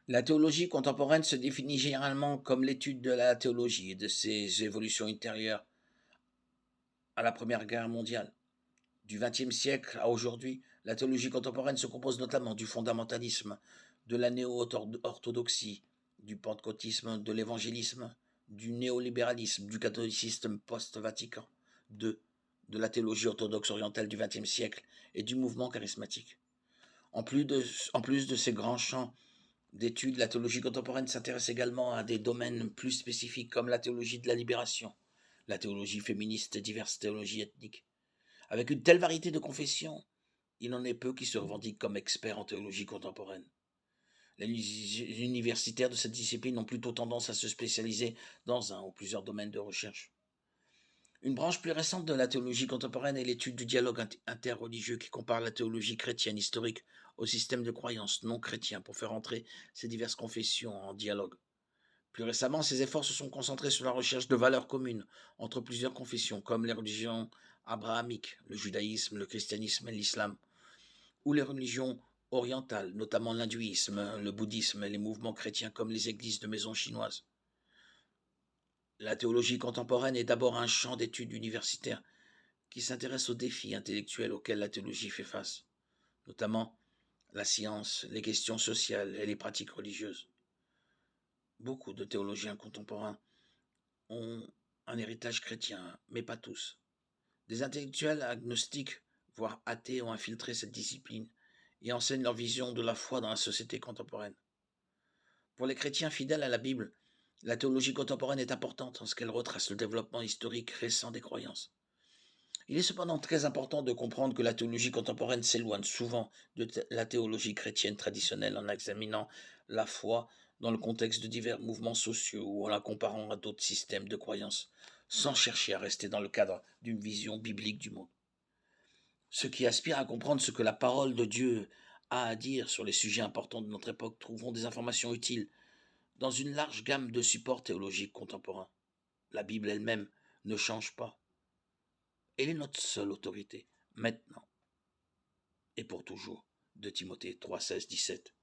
La théologie contemporaine se définit généralement comme l'étude de la théologie et de ses évolutions ultérieures à la Première Guerre mondiale. Du XXe siècle à aujourd'hui, la théologie contemporaine se compose notamment du fondamentalisme, de la néo-orthodoxie, du pentecôtisme, de l'évangélisme, du néolibéralisme, du catholicisme post-Vatican II, de la théologie orthodoxe orientale du XXe siècle et du mouvement charismatique. En plus de ces grands champs d'études, la théologie contemporaine s'intéresse également à des domaines plus spécifiques comme la théologie de la libération, la théologie féministe et diverses théologies ethniques. Avec une telle variété de confessions, il en est peu qui se revendiquent comme experts en théologie contemporaine. Les universitaires de cette discipline ont plutôt tendance à se spécialiser dans un ou plusieurs domaines de recherche. Une branche plus récente de la théologie contemporaine est l'étude du dialogue interreligieux qui compare la théologie chrétienne historique au système de croyances non chrétien pour faire entrer ces diverses confessions en dialogue. Plus récemment, ces efforts se sont concentrés sur la recherche de valeurs communes entre plusieurs confessions, comme les religions abrahamiques, le judaïsme, le christianisme et l'islam, ou les religions orientales, notamment l'hindouisme, le bouddhisme et les mouvements chrétiens comme les églises de maisons chinoises. La théologie contemporaine est d'abord un champ d'études universitaires qui s'intéresse aux défis intellectuels auxquels la théologie fait face, notamment la science, les questions sociales et les pratiques religieuses. Beaucoup de théologiens contemporains ont un héritage chrétien, mais pas tous. Des intellectuels agnostiques, voire athées, ont infiltré cette discipline et enseignent leur vision de la foi dans la société contemporaine. Pour les chrétiens fidèles à la Bible, la théologie contemporaine est importante en ce qu'elle retrace le développement historique récent des croyances. Il est cependant très important de comprendre que la théologie contemporaine s'éloigne souvent de la théologie chrétienne traditionnelle en examinant la foi dans le contexte de divers mouvements sociaux ou en la comparant à d'autres systèmes de croyances, sans chercher à rester dans le cadre d'une vision biblique du monde. Ceux qui aspirent à comprendre ce que la parole de Dieu a à dire sur les sujets importants de notre époque trouveront des informations utiles dans une large gamme de supports théologiques contemporains. La Bible elle-même ne change pas. Elle est notre seule autorité, maintenant et pour toujours. De Timothée 3, 16, 17.